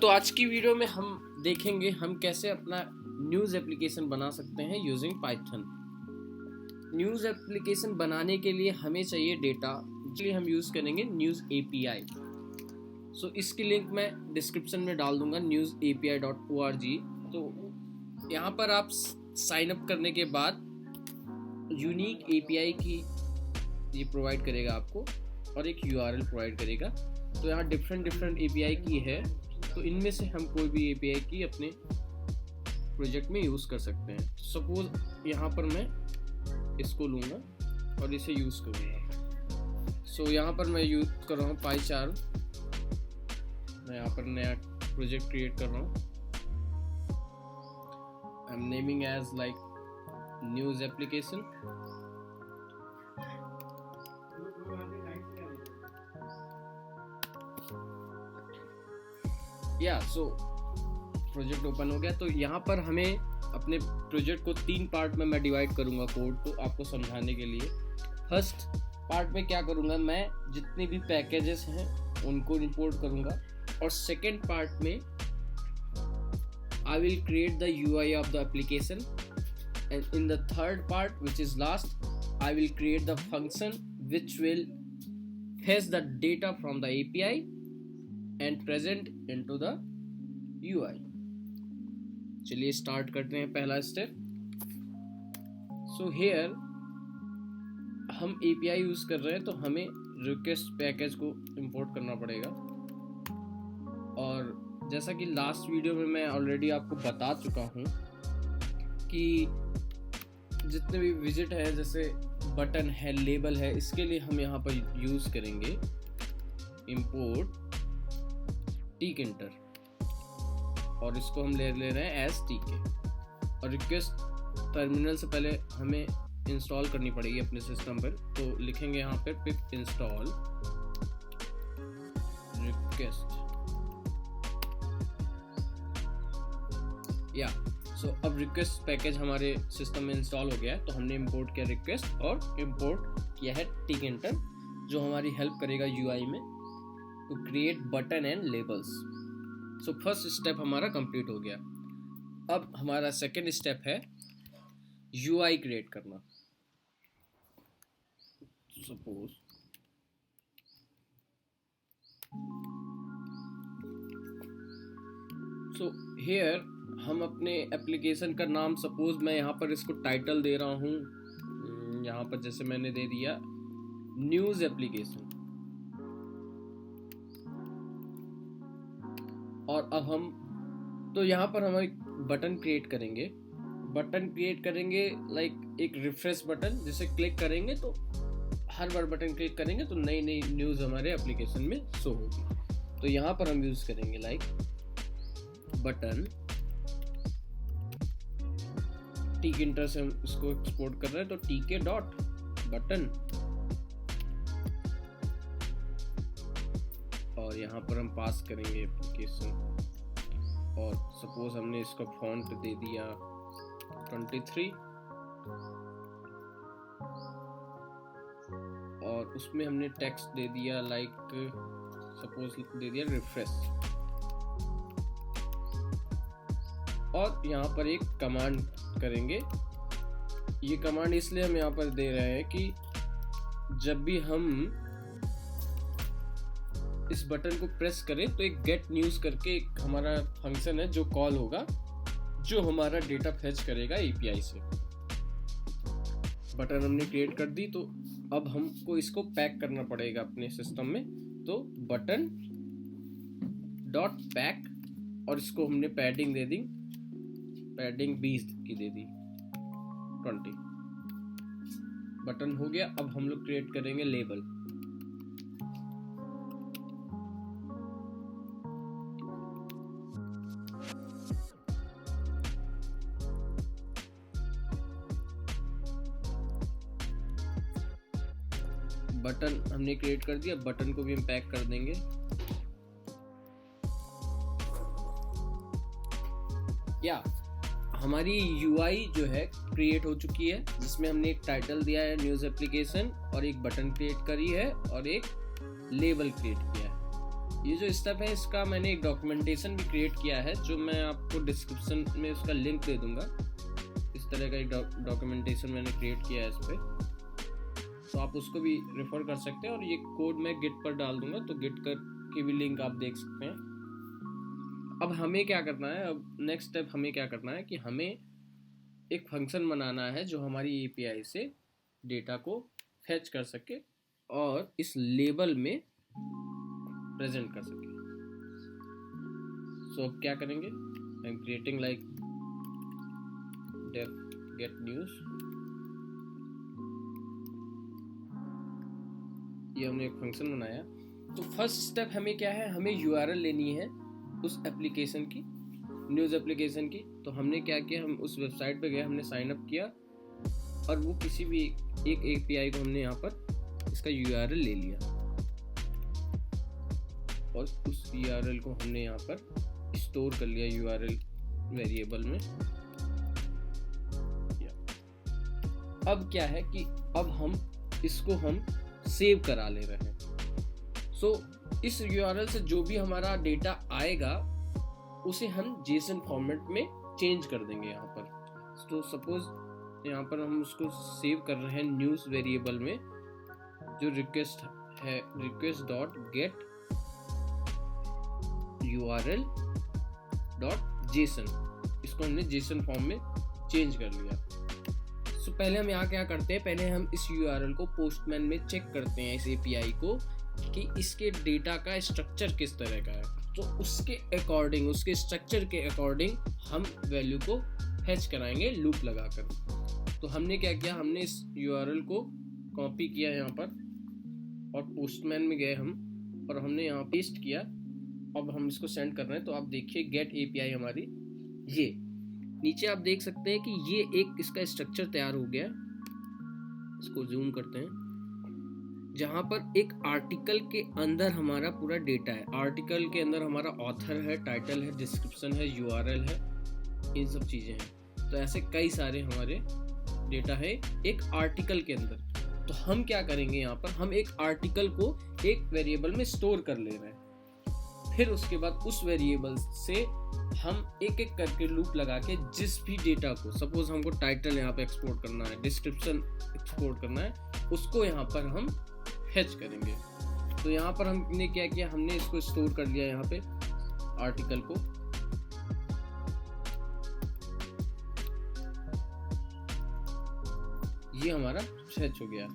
आज की वीडियो में हम देखेंगे हम कैसे अपना न्यूज़ एप्लीकेशन बना सकते हैं यूजिंग पाइथन। न्यूज़ एप्लीकेशन बनाने के लिए हमें चाहिए डेटा, इसलिए हम यूज़ करेंगे न्यूज़ एपीआई। इसकी लिंक मैं डिस्क्रिप्शन में डाल दूंगा, newsapi.org। तो यहाँ पर आप साइन अप करने के बाद यूनिक एपीआई की ये प्रोवाइड करेगा आपको और एक यूआरएल प्रोवाइड करेगा। तो यहाँ डिफरेंट एपीआई की है, तो इनमें से हम कोई भी एपीआई की अपने प्रोजेक्ट में यूज़ कर सकते हैं। सपोज यहाँ पर मैं इसको लूँगा और इसे यूज़ करूँगा। यहाँ पर मैं यूज़ कर रहा हूँ पाईचार्म। मैं यहाँ पर नया प्रोजेक्ट क्रिएट कर रहा हूँ। I am naming as like news application. Project open हो गया। तो यहाँ पर हमें अपने प्रोजेक्ट को 3 पार्ट में मैं डिवाइड करूँगा कोड, तो आपको समझाने के लिए। फर्स्ट पार्ट में क्या करूँगा, मैं जितने भी पैकेजेस हैं उनको इंपोर्ट करूँगा, और सेकेंड पार्ट में I will create the UI of the application, and in the third part which is last I will create the function which will fetch the data from the API and present into the UI। चलिए start करते हैं पहला step. here हम API use कर रहे हैं, तो हमें रिक्वेस्ट पैकेज को इंपोर्ट करना पड़ेगा। और जैसा कि लास्ट वीडियो में मैं ऑलरेडी आपको बता चुका हूँ कि जितने भी विजिट है, जैसे बटन है, लेबल है, इसके लिए हम यहाँ पर यूज़ करेंगे इंपोर्ट tkinter, और इसको हम ले रहे हैं एज tk। और रिक्वेस्ट टर्मिनल से पहले हमें इंस्टॉल करनी पड़ेगी अपने सिस्टम पर, तो लिखेंगे यहाँ पे pip install request। अब रिक्वेस्ट पैकेज हमारे सिस्टम में इंस्टॉल हो गया है। तो हमने इंपोर्ट किया रिक्वेस्ट और इंपोर्ट किया है tkinter, जो हमारी हेल्प करेगा यूआई में to create button and labels. First step हमारा कंप्लीट हो गया। अब हमारा सेकेंड स्टेप है यूआई क्रिएट करना। सपोज हियर हम अपने एप्लीकेशन का नाम, सपोज मैं यहाँ पर इसको टाइटल दे रहा हूँ, यहाँ पर जैसे मैंने दे दिया न्यूज़ एप्लीकेशन। और अब हम तो यहाँ पर हम एक बटन क्रिएट करेंगे लाइक एक रिफ्रेश बटन, जिसे क्लिक करेंगे तो हर बार बटन क्लिक करेंगे तो नई नई न्यूज़ हमारे एप्लीकेशन में शो होगी। तो यहाँ पर हम यूज़ करेंगे लाइक बटन tkinter से हम इसको एक्सपोर्ट कर रहे हैं, तो tk.button, और यहाँ पर हम पास करेंगे एप्लीकेशन। और सपोज हमने इसका फॉन्ट दे दिया 23, और उसमें हमने टेक्स्ट दे दिया लाइक सपोज दे दिया रिफ्रेश। और यहाँ पर एक कमांड करेंगे। ये कमांड इसलिए हम यहाँ पर दे रहे हैं कि जब भी हम इस बटन को प्रेस करें तो एक गेट न्यूज़ करके एक हमारा फंक्शन है जो कॉल होगा, जो हमारा डेटा फेच करेगा एपीआई से। बटन हमने क्रिएट कर दी, तो अब हमको इसको पैक करना पड़ेगा अपने सिस्टम में। तो बटन डॉट पैक, और इसको हमने पैडिंग दे दी, पैडिंग 20 की दे दी, 20। बटन हो गया। अब हम लोग क्रिएट करेंगे लेबल। बटन हमने क्रिएट कर दिया, बटन को भी हम पैक कर देंगे। हमारी यूआई जो है क्रिएट हो चुकी है, जिसमें हमने एक टाइटल दिया है न्यूज़ एप्लीकेशन, और एक बटन क्रिएट करी है, और एक लेबल क्रिएट किया है। ये जो स्टेप है इसका मैंने एक डॉक्यूमेंटेशन भी क्रिएट किया है, जो मैं आपको डिस्क्रिप्शन में उसका लिंक दे दूंगा। इस तरह का एक डॉक्यूमेंटेशन मैंने क्रिएट किया है इस पे, तो आप उसको भी रेफर कर सकते हैं। और ये कोड मैं गिट पर डाल दूंगा, तो गिट की भी लिंक आप देख सकते हैं। अब हमें क्या करना है, अब नेक्स्ट स्टेप हमें क्या करना है कि हमें एक फंक्शन बनाना है जो हमारी एपीआई से डेटा को फेच कर सके और इस लेबल में प्रेजेंट कर सके। सो अब क्या करेंगे, I am creating like def get news. ये हमने एक फंक्शन बनाया। तो फर्स्ट स्टेप हमें क्या है, हमें यूआरएल लेनी है उस एप्लीकेशन की, न्यूज़ एप्लीकेशन की। तो हमने क्या किया, हम उस वेबसाइट पे गए, हमने साइन अप किया और वो किसी भी एक एपीआई को हमने यहाँ पर इसका यूआरएल ले लिया और उस यूआरएल को हमने यहाँ पर स्टोर कर लिया यूआरएल वेरिएबल में। अब क्या है कि अब हम इसको हम सेव करा ले रहे हैं। सो इस यूआरएल से जो भी हमारा डेटा आएगा उसे हम जेसन फॉर्मेट में चेंज कर देंगे यहाँ पर। तो सपोज यहाँ पर हम उसको सेव कर रहे हैं न्यूज़ वेरिएबल में, जो रिक्वेस्ट है request dot gate URL dot JSON, इसको हमने जेसन फॉर्म में चेंज कर लिया। सो पहले हम यहाँ क्या करते हैं, पहले हम इस यूआरएल को पोस्टमैन में चेक करते हैं, इस एपीआई को, कि इसके डेटा का स्ट्रक्चर किस तरह का है। तो उसके अकॉर्डिंग, उसके स्ट्रक्चर के अकॉर्डिंग हम वैल्यू को फेच कराएंगे लूप लगाकर। तो हमने क्या किया, हमने इस यूआरएल को कॉपी किया यहाँ पर और पोस्टमैन में गए हम और हमने यहाँ पेस्ट किया। अब हम इसको सेंड कर रहे हैं। तो आप देखिए गेट एपीआई हमारी, ये नीचे आप देख सकते हैं कि ये एक इसका स्ट्रक्चर तैयार हो गया। इसको जूम करते हैं, जहां पर एक आर्टिकल के अंदर हमारा पूरा डेटा है। आर्टिकल के अंदर हमारा ऑथर है, टाइटल है, डिस्क्रिप्शन है, यूआरएल है, इन सब चीजें हैं। तो ऐसे कई सारे हमारे डेटा है एक आर्टिकल के अंदर। तो हम क्या करेंगे, यहाँ पर हम एक आर्टिकल को एक वेरिएबल में स्टोर कर ले रहे हैं। फिर उसके बाद उस वेरिएबल से हम एक एक करके लूप लगा के जिस भी डेटा को, सपोज हमको टाइटल यहाँ पे एक्सपोर्ट करना है, डिस्क्रिप्शन एक्सपोर्ट करना है, उसको यहाँ पर हम फेच करेंगे। तो यहाँ पर हमने क्या किया, हमने इसको स्टोर कर लिया यहाँ पे आर्टिकल को। ये हमारा फेच हो गया।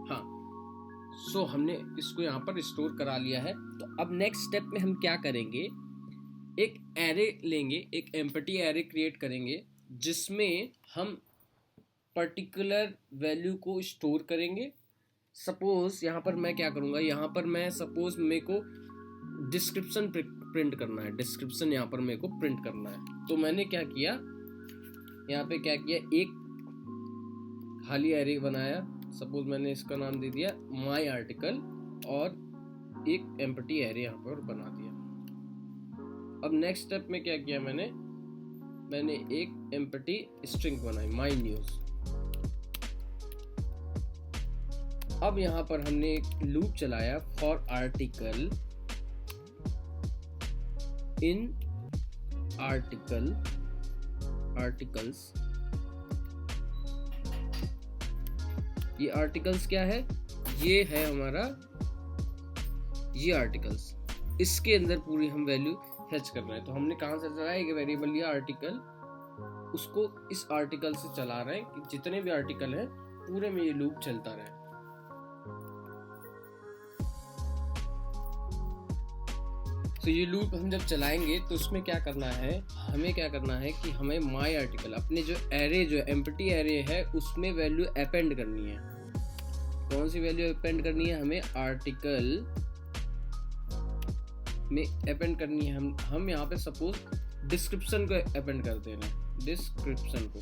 हाँ, सो हमने इसको यहाँ पर स्टोर करा लिया है। तो अब नेक्स्ट स्टेप में हम क्या करेंगे, एक एरे लेंगे, एक एम्प्टी एरे क्रिएट करेंगे जिसमें हम पर्टिकुलर वैल्यू को स्टोर करेंगे। सपोज यहाँ पर मैं क्या करूँगा, यहाँ पर मैं सपोज मेरे को डिस्क्रिप्शन प्रिंट करना है, डिस्क्रिप्शन यहाँ पर मेरे को प्रिंट करना है। तो मैंने क्या किया, यहाँ पे क्या किया, एक खाली एरे बनाया। सपोज मैंने इसका नाम दे दिया माई आर्टिकल और एक एम्प्टी एरे यहाँ पर बना दिया। अब नेक्स्ट स्टेप में क्या किया, मैंने एक एम्प्टी स्ट्रिंग बनाई माई न्यूज़। अब यहाँ पर हमने एक लूप चलाया फॉर आर्टिकल इन आर्टिकल्स। ये आर्टिकल्स क्या है, ये है हमारा ये आर्टिकल्स, इसके अंदर पूरी हम वैल्यू फेच कर रहे हैं। तो हमने कहाँ से चलाया, एक वेरिएबल लिया आर्टिकल, उसको इस आर्टिकल से चला रहे हैं कि जितने भी आर्टिकल हैं पूरे में ये लूप चलता रहे। तो ये लूप हम जब चलाएंगे तो उसमें क्या करना है, हमें क्या करना है कि हमें माई आर्टिकल, अपने जो एरे, जो एम्प्टी एरे है, उसमें वैल्यू अपेंड करनी है। कौन सी वैल्यू अपेंड करनी है, हमें आर्टिकल में अपेंड करनी है। हम यहाँ पे सपोज डिस्क्रिप्शन को अपेंड करते हैं, डिस्क्रिप्शन को।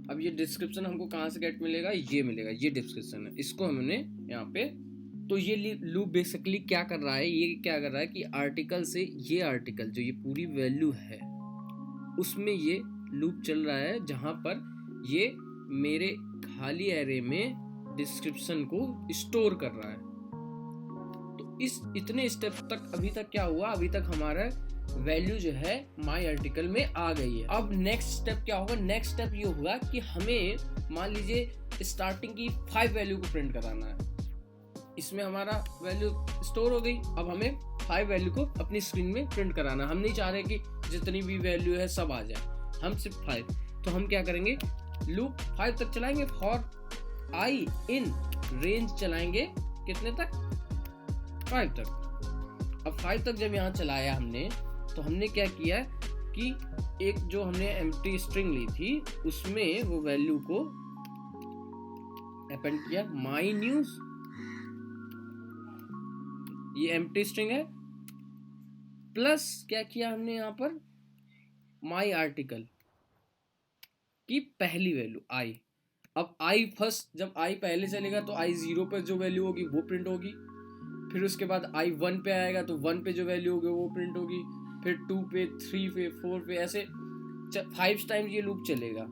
अब ये डिस्क्रिप्शन हमको कहाँ से गेट मिलेगा, ये मिलेगा, ये डिस्क्रिप्शन है, इसको हमने यहाँ पे। तो ये लूप बेसिकली क्या कर रहा है, ये क्या कर रहा है कि आर्टिकल से ये आर्टिकल जो ये पूरी वैल्यू है उसमें ये लूप चल रहा है, जहाँ पर ये मेरे खाली एरे में डिस्क्रिप्शन को स्टोर कर रहा है। तो इस इतने स्टेप तक अभी तक क्या हुआ, अभी तक हमारा वैल्यू जो है माई आर्टिकल में आ गई है। अब नेक्स्ट स्टेप क्या होगा, नेक्स्ट स्टेप ये होगा कि हमें मान लीजिए स्टार्टिंग की 5 वैल्यू को प्रिंट कराना है। इसमें हमारा वैल्यू स्टोर हो गई, अब हमें 5 वैल्यू को अपनी स्क्रीन में प्रिंट कराना। हम नहीं चाह रहे कि जितनी भी वैल्यू है सब आ जाए, हम सिर्फ 5। तो हम क्या करेंगे, लूप 5 तक चलाएंगे, फॉर आई इन रेंज चलाएंगे कितने तक, 5 तक। अब 5 तक जब यहाँ चलाया हमने, तो हमने क्या किया कि एक जो हमने एम्प्टी स्ट्रिंग ली थी उसमें वो वैल्यू को अपेंड किया माई न्यूज, ये एम्प्टी स्ट्रिंग है, प्लस क्या किया हमने यहाँ पर माई आर्टिकल की पहली वैल्यू आई। अब आई फर्स्ट, जब आई पहले चलेगा तो आई 0 पर जो वैल्यू होगी वो प्रिंट होगी, फिर उसके बाद आई 1 पे आएगा तो 1 पे जो वैल्यू होगी वो प्रिंट होगी, फिर 2 पे, 3 पे, 4 पे, ऐसे 5 टाइम्स ये लूप चलेगा।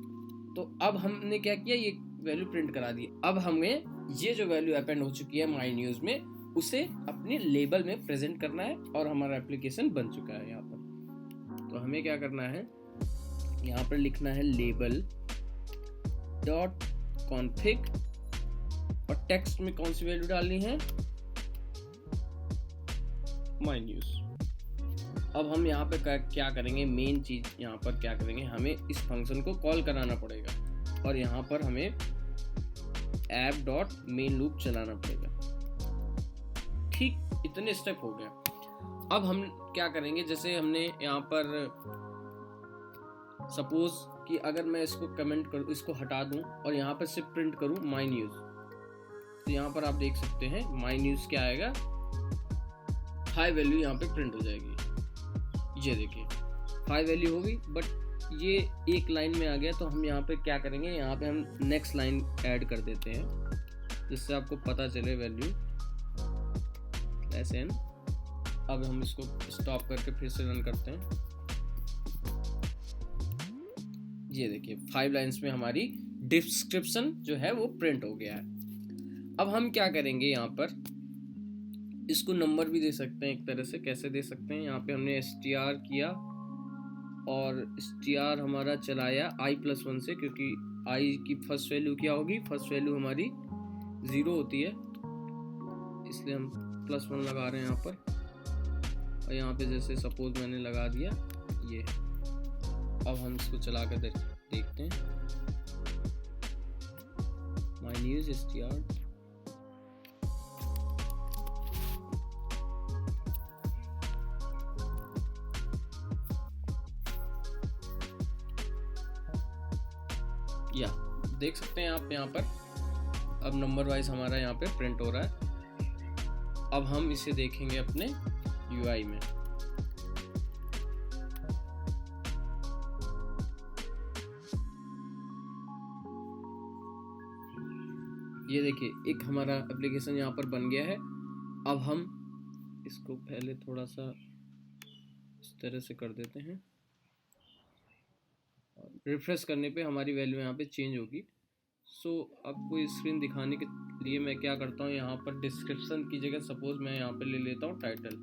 तो अब हमने क्या किया, ये वैल्यू प्रिंट करा दी। अब हमें ये जो वैल्यू अपेंड हो चुकी है माई न्यूज में, उसे अपने लेबल में प्रेजेंट करना है और हमारा एप्लीकेशन बन चुका है यहाँ पर। तो हमें क्या करना है, यहाँ पर लिखना है लेबल डॉट कॉन्फिग और टेक्स्ट में कौन सी वैल्यू डालनी है, माई न्यूज। अब हम यहाँ पे क्या करेंगे, मेन चीज यहाँ पर क्या करेंगे, हमें इस फंक्शन को कॉल कराना पड़ेगा और यहाँ पर हमें ऐप डॉट मेन लूप चलाना पड़ेगा। ठीक, इतने स्टेप हो गया। अब हम क्या करेंगे, जैसे हमने यहाँ पर सपोज कि अगर मैं इसको कमेंट करूँ, इसको हटा दूं और यहाँ पर सिर्फ प्रिंट करूँ माई न्यूज, तो यहाँ पर आप देख सकते हैं माई न्यूज क्या आएगा, 5 वैल्यू यहाँ पे प्रिंट हो जाएगी। ये देखिए 5 वैल्यू होगी, बट ये एक लाइन में आ गया। तो हम यहाँ पे क्या करेंगे, यहाँ पे हम नेक्स्ट लाइन ऐड कर देते हैं जिससे आपको पता चले वैल्यू ऐसे। अब हम इसको स्टॉप करके फिर से रन करते हैं। ये देखिए 5 लाइन्स में हमारी डिस्क्रिप्शन जो है वो प्रिंट हो गया है। अब हम क्या करेंगे, यहाँ पर इसको नंबर भी दे सकते हैं एक तरह से। कैसे दे सकते हैं, यहाँ पे हमने str किया और str हमारा चलाया i+1 से, क्योंकि i की फर्स्ट वैल्यू क्या होगी, फर्स्ट वैल्यू हमारी 0 होती है, इसलिए हम +1 लगा रहे हैं यहाँ पर। और यहाँ पे जैसे सपोज मैंने लगा दिया ये। अब हम इसको चला कर देखते हैं, माई न्यूज str। या देख सकते हैं आप यहाँ पर, अब नंबर वाइज हमारा यहाँ पे प्रिंट हो रहा है। अब हम इसे देखेंगे अपने UI में। ये देखिए एक हमारा एप्लीकेशन यहाँ पर बन गया है। अब हम इसको पहले थोड़ा सा इस तरह से कर देते हैं, रिफ्रेश करने पे हमारी वैल्यू यहाँ पे चेंज होगी। सो आपको स्क्रीन दिखाने के लिए मैं क्या करता हूँ, यहाँ पर डिस्क्रिप्शन की जगह सपोज मैं यहाँ पे ले लेता हूँ टाइटल,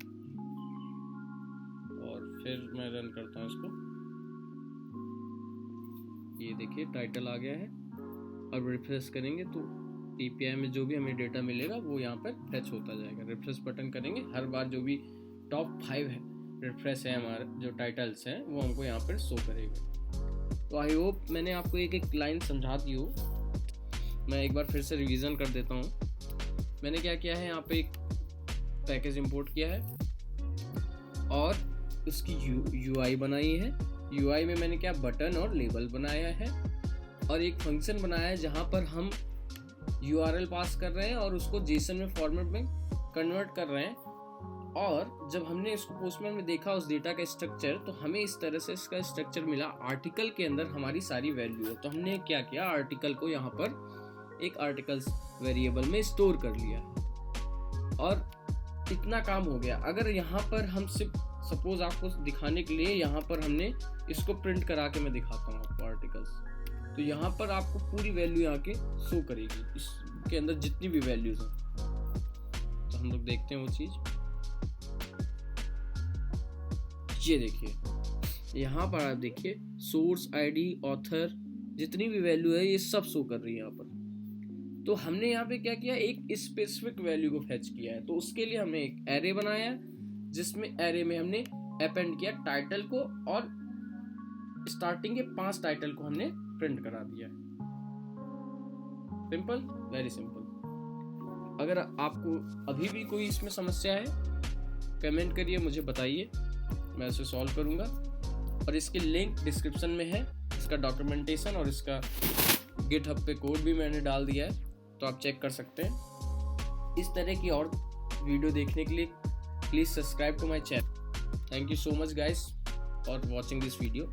और फिर मैं रन करता हूँ इसको। ये देखिए टाइटल आ गया है। अब रिफ्रेश करेंगे तो API में जो भी हमें डेटा मिलेगा वो यहाँ पर फैच होता जाएगा। रिफ्रेश बटन करेंगे, हर बार जो भी टॉप 5 है रिफ्रेश है हमारे जो टाइटल्स हैं वो हमको यहाँ पर शो करेगा। तो आई होप मैंने आपको एक एक लाइन समझा दी हो। मैं एक बार फिर से रिवीजन कर देता हूँ। मैंने क्या किया है, यहाँ पे एक पैकेज इंपोर्ट किया है और उसकी UI बनाई है। UI में मैंने क्या बटन और लेबल बनाया है और एक फंक्शन बनाया है जहाँ पर हम URL पास कर रहे हैं और उसको JSON में फॉर्मेट में कन्वर्ट कर रहे हैं। और जब हमने इसको पोस्टमैन में देखा उस डेटा का स्ट्रक्चर, तो हमें इस तरह से इसका स्ट्रक्चर मिला। आर्टिकल के अंदर हमारी सारी वैल्यू है, तो हमने क्या किया, आर्टिकल को यहाँ पर एक आर्टिकल्स वेरिएबल में स्टोर कर लिया और इतना काम हो गया। अगर यहाँ पर हम सिर्फ सपोज आपको दिखाने के लिए यहाँ पर हमने इसको प्रिंट करा के मैं दिखाता हूँ आपको आर्टिकल्स, तो यहाँ पर आपको पूरी वैल्यू यहाँ के शो करेगी, इसके अंदर जितनी भी वैल्यूज हैं। तो हम लोग देखते हैं वो चीज़। ये देखिए यहाँ पर आप देखिए सोर्स आईडी ऑथर जितनी भी वैल्यू है ये सब शो कर रही है यहाँ पर। तो हमने यहाँ पे क्या किया, एक स्पेसिफिक वैल्यू को फेच किया है। तो उसके लिए हमने एक एरे बनाया है, जिसमें एरे में हमने अपेंड किया टाइटल को, और स्टार्टिंग के 5 टाइटल को हमने प्रिंट करा दिया। Simple, very simple. अगर आपको अभी भी कोई इसमें समस्या है कमेंट करिए, मुझे बताइए, मैं इसे सॉल्व करूंगा। और इसकी लिंक डिस्क्रिप्शन में है, इसका डॉक्यूमेंटेशन और इसका गिटहब पे कोड भी मैंने डाल दिया है, तो आप चेक कर सकते हैं। इस तरह की और वीडियो देखने के लिए please subscribe to my channel. Thank you so much guys for watching this video.